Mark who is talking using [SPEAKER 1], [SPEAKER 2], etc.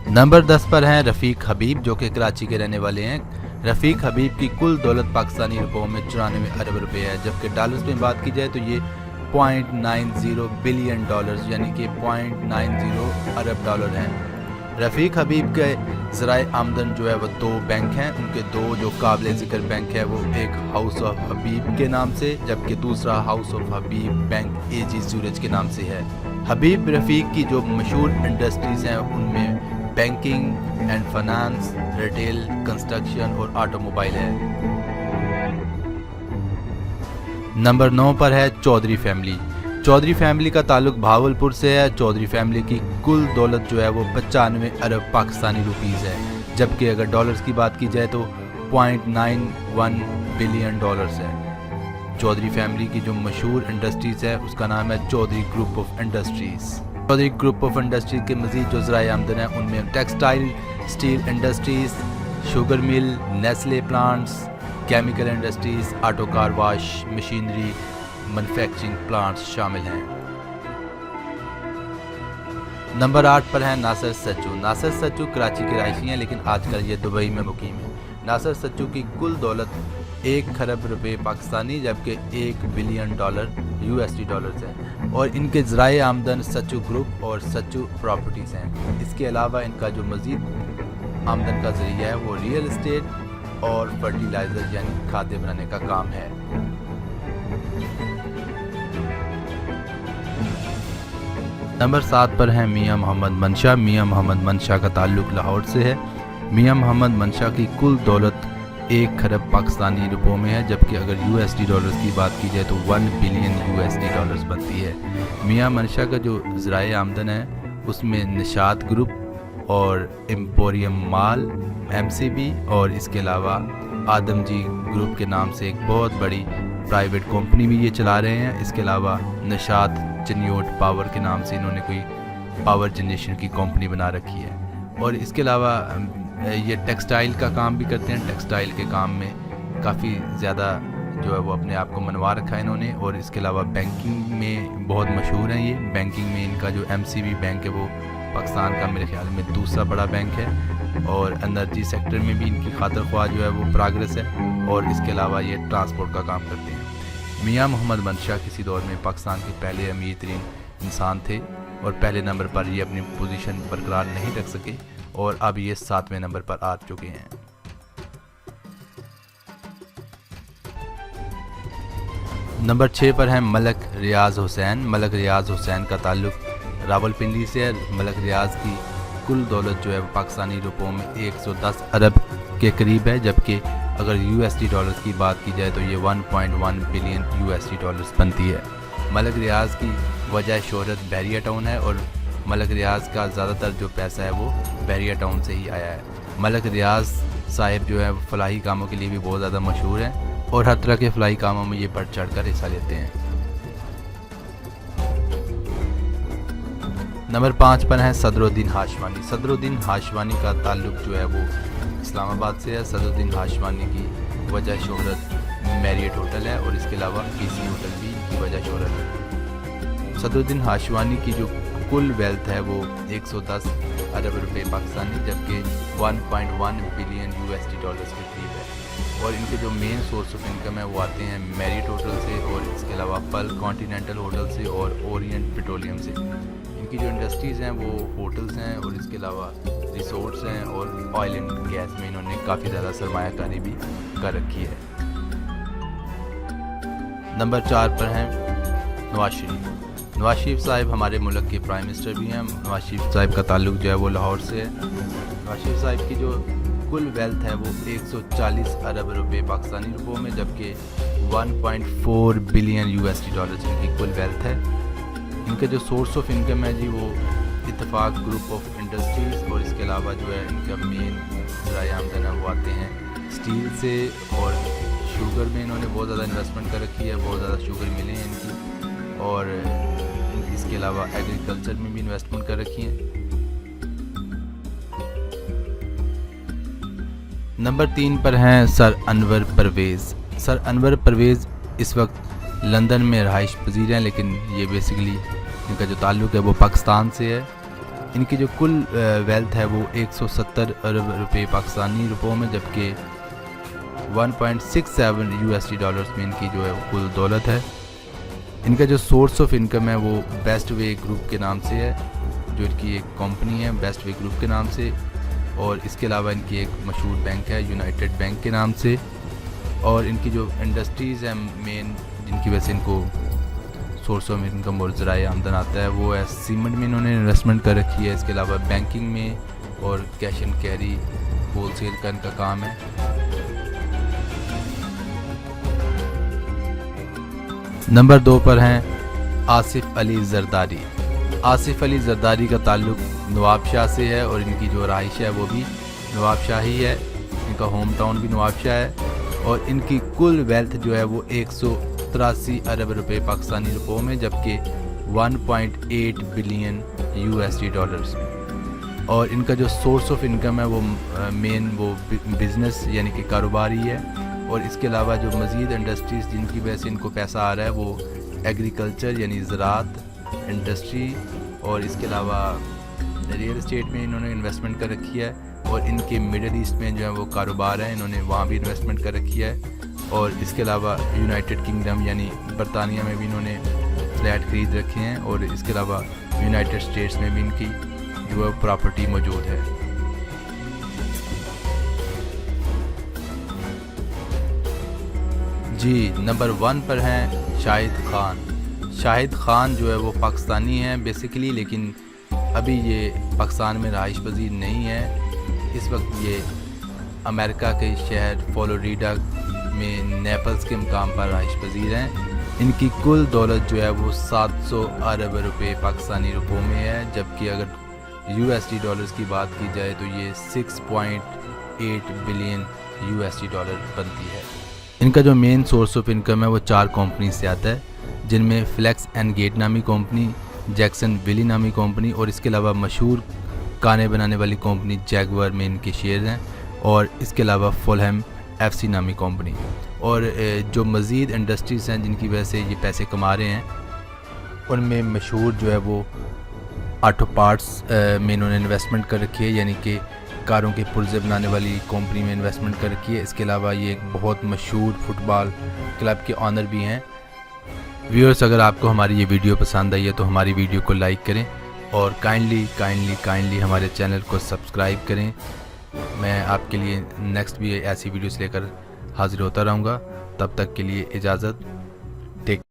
[SPEAKER 1] Number 10 पर हैं रफ़ीक हबीब, जो कि कराची के रहने वाले हैं। रफ़ीक हबीब की कुल दौलत पाकिस्तानी रुपयों में 94 अरब रुपए है, जबकि डॉलर्स में बात की जाए तो ये 0.90 बिलियन डॉलर्स यानी कि 0.90 अरब डॉलर हैं। रफ़ीक हबीब के ज़राए आमदन जो है वो 2 बैंक हैं। उनके 2 जो काबिल ज़िक्र बैंक है वो एक हाउस ऑफ हबीब के नाम से, जबकि दूसरा हाउस ऑफ हबीब बैंक एजी सूरज के नाम से है। हबीब रफ़ीक की जो मशहूर इंडस्ट्रीज़ हैं उनमें banking and finance, retail, construction और ऑटोमोबाइल है। नंबर 9 पर है चौधरी फैमिली। चौधरी फैमिली का ताल्लुक भावलपुर से है। चौधरी फैमिली की कुल दौलत जो है वो 95 अरब पाकिस्तानी रुपीज़ है, जबकि अगर डॉलर्स की बात की जाए तो 0.91 बिलियन डॉलर्स है। चौधरी फैमिली की जो मशहूर इंडस्ट्रीज़ है उसका नाम है Chaudhry group of industries. Chaudhry group of industries के मज़ीद जो ज़राए आमदन है उनमें textile, steel industries, sugar mill, Nestle plants, chemical industries, auto car wash, machinery, manufacturing plants शामिल हैं। नंबर 8 पर है नासिर सच्चू। नासिर सच्चू कराची के रहायशी हैं, लेकिन आजकल ये दुबई में मुकीम है। नासिर सच्चू की कुल दौलत 1 खरब रुपए पाकिस्तानी, जबकि 1 बिलियन डॉलर यूएसडी डॉलर्स हैं, और इनके ज़राए आमदन सच्चू ग्रुप और सच्चू प्रॉपर्टीज़ हैं। इसके अलावा इनका जो मज़ीद आमदन का ज़रिया है वो रियल इस्टेट और फर्टिलाइज़र यानी खाद्य बनाने का काम है। नंबर 7 पर हैं मियां मोहम्मद मंशा। मियां मोहम्मद मंशा का ताल्लुक लाहौर से है। मियां मोहम्मद मंशा की कुल दौलत 1 खरब पाकिस्तानी रुपयों में है, जबकि अगर यूएसडी डॉलर्स की बात की जाए तो 1 बिलियन यूएसडी डॉलर्स बनती है। मियां मंशा का जो ज़राए आमदन है उसमें निशात ग्रुप और एम्पोरियम माल, एमसीबी और इसके अलावा आदमजी ग्रुप के नाम से एक बहुत बड़ी प्राइवेट कंपनी भी ये चला रहे हैं। इसके अलावा निशात चनियोट पावर के नाम से इन्होंने कोई पावर जनरेशन की कंपनी बना रखी है, और इसके अलावा ये टेक्सटाइल का काम भी करते हैं। टेक्सटाइल के काम में काफ़ी ज़्यादा जो है वो अपने आप को मनवा रखा है इन्होंने, और इसके अलावा बैंकिंग में बहुत मशहूर हैं ये। बैंकिंग में इनका जो एमसीबी बैंक है वो पाकिस्तान का मेरे ख्याल में दूसरा बड़ा बैंक है, और एनर्जी सेक्टर में भी इनकी खातिर ख्वाह जो है वो प्रोग्रेस है, और इसके अलावा ये ट्रांसपोर्ट का काम करते हैं। मियां मोहम्मद मंशा किसी दौर में पाकिस्तान के पहले अमीर तरीन इंसान थे, और पहले नंबर पर ये अपनी पोजीशन बरकरार नहीं रख सके, और अब ये 7वें नंबर पर आ चुके हैं। नंबर 6 पर हैं मलक रियाज हुसैन। मलक रियाज हुसैन का ताल्लुक रावलपिंडी से है। मलक रियाज की कुल दौलत जो है वो पाकिस्तानी रुपयों में 110 अरब के करीब है, जबकि अगर यूएसडी डॉलर्स की बात की जाए तो ये 1.1 बिलियन यूएसडी डॉलर्स बनती है। मलक रियाज की वजह शोहरत बहरिया टाउन है, और मलक रियाज का ज़्यादातर जो पैसा है वो बहरिया टाउन से ही आया है। मलक रियाज साहिब जो है फलाही कामों के लिए भी बहुत ज़्यादा मशहूर हैं, और हर तरह के फलाही कामों में ये बढ़ चढ़ कर हिस्सा लेते हैं। नंबर 5 पर है सदरुद्दीन हाशवानी। सदरुद्दीन हाशवानी का ताल्लुक जो है वो इस्लामाबाद से है। सदरुद्दीन हाशवानी की वजह शोहरत मैरियट होटल है, और इसके अलावा पीसी होटल भी की वजह शोहरत है। सदरुद्दीन हाशवानी की जो कुल वेल्थ है वो 110 अरब रुपए पाकिस्तानी, जबकि 1.1 बिलियन यूएसडी डॉलर्स के करीब है, और इनके जो मेन सोर्स ऑफ इनकम है वो आते हैं मैरियट होटल से, और इसके अलावा पल कॉन्टिनेंटल होटल से और ओरिएंट पेट्रोलियम से। इनकी जो इंडस्ट्रीज़ हैं वो होटल्स हैं, और इसके अलावा रिसोर्ट्स हैं, और ऑयल एंड गैस में इन्होंने काफ़ी ज़्यादा सरमायाकारी भी कर रखी है। नंबर 4 पर हैं नवाज शरीफ। नवाज शरीफ साहब हमारे मुल्क के प्राइम मिनिस्टर भी हैं। नवाज शरीफ साहब का ताल्लुक जो है वो लाहौर से है। नवाज शरीफ साहब की जो कुल वेल्थ है वो 140 अरब रुपए पाकिस्तानी रुपयों में, जबकि 1.4 बिलियन यूएसडी डॉलर इनकी कुल वेल्थ है। इनके जो सोर्स ऑफ इनकम है जी वो इत्तेफाक ग्रुप ऑफ इंडस्ट्रीज़, और इसके अलावा जो है इनका मेन ज़राए आमदन है वो आते हैं स्टील से, और शुगर में इन्होंने बहुत ज़्यादा इन्वेस्टमेंट कर रखी है, बहुत ज़्यादा शुगर मिले हैं इनकी, और इसके अलावा एग्रीकल्चर में भी इन्वेस्टमेंट कर रखी है। नंबर 3 पर हैं सर अनवर परवेज़। सर अनवर परवेज़ इस वक्त लंदन में रहाइश पजीर हैं, लेकिन ये बेसिकली इनका जो ताल्लुक़ है वो पाकिस्तान से है। ان کی جو کل ویلتھ ہے وہ 170 ارب روپے پاکستانی روپوں میں، جبکہ 1.67 USD ڈالرز میں ان کی جو ہے کل دولت ہے۔ ان کا جو سورس آف انکم ہے وہ بیسٹ وے گروپ کے نام سے ہے، جو ان کی ایک کمپنی ہے بیسٹ وے گروپ کے نام سے، اور اس کے علاوہ ان کی ایک مشہور بینک ہے یونائٹڈ بینک کے نام سے، اور ان کی جو انڈسٹریز ہیں مین جن کی وجہ سے ان کو سورس آف انکم اور ذرائع آمدن آتا ہے، وہ ہے سیمنٹ میں انہوں نے انویسٹمنٹ کر رکھی ہے، اس کے علاوہ بینکنگ میں اور cash and carry wholesale کا ان کا کام ہے۔ نمبر 2 پر ہیں آصف علی زرداری۔ آصف علی زرداری کا تعلق نواب شاہ سے ہے، اور ان کی جو رہائش ہے وہ بھی نواب شاہ ہی ہے، ان کا ہوم ٹاؤن بھی نواب شاہ ہے، اور ان کی کل ویلتھ جو ہے وہ 183 ارب روپے پاکستانی روپوں میں، جبکہ 1.8 بلین USD ڈالرز میں، اور ان کا جو سورس آف انکم ہے وہ مین وہ بزنس یعنی کہ کاروباری ہے، اور اس کے علاوہ جو مزید انڈسٹریز جن کی وجہ سے ان کو پیسہ آ رہا ہے وہ ایگریکلچر یعنی زراعت انڈسٹری، اور اس کے علاوہ ریئل اسٹیٹ میں انہوں نے انویسٹمنٹ کر رکھی ہے، اور ان کے مڈل ایسٹ میں جو ہے وہ کاروبار ہے انہوں نے وہاں بھی انویسٹمنٹ کر رکھی ہے، اور اس کے علاوہ یونائٹڈ کنگڈم یعنی برطانیہ میں بھی انہوں نے فلیٹ خرید رکھے ہیں، اور اس کے علاوہ یونائٹڈ اسٹیٹس میں بھی ان کی جو ہے پراپرٹی موجود ہے۔ جی نمبر 1 پر ہیں شاہد خان۔ شاہد خان جو ہے وہ پاکستانی ہیں بیسیکلی، لیکن ابھی یہ پاکستان میں رہائش پذیر نہیں ہے، اس وقت یہ امریکہ کے شہر فلوریڈا میں نیپلز کے مقام پر رہائش پذیر ہیں۔ ان کی کل دولت جو ہے وہ 700 ارب روپے پاکستانی روپوں میں ہے، جبکہ اگر USD ڈالرز کی بات کی جائے تو یہ 6.8 بلین USD ڈالر بنتی ہے۔ ان کا جو مین سورس آف انکم ہے وہ 4 کمپنی سے آتا ہے، جن میں فلیکس اینڈ گیٹ نامی کمپنی، جیکسن ویلی نامی کمپنی، اور اس کے علاوہ مشہور کانے بنانے والی کمپنی جیگور میں ان کے شیئرز ہیں، اور اس کے علاوہ فولہم FC نامی کمپنی، اور جو مزید انڈسٹریز ہیں جن کی وجہ سے یہ پیسے کما رہے ہیں ان میں مشہور جو ہے وہ آٹو پارٹس میں انہوں نے انویسٹمنٹ کر رکھی ہے، یعنی کہ کاروں کے پرزے بنانے والی کمپنی میں انویسٹمنٹ کر رکھی ہے۔ اس کے علاوہ یہ ایک بہت مشہور فٹ بال کلب کے آنر بھی ہیں۔ ویورز، اگر آپ کو ہماری یہ ویڈیو پسند آئی ہے تو ہماری ویڈیو کو لائک کریں، اور کائنڈلی ہمارے چینل کو سبسکرائب کریں۔ میں آپ کے لیے نیکسٹ بھی ایسی ویڈیوز لے کر حاضر ہوتا رہوں گا، تب تک کے لیے اجازت۔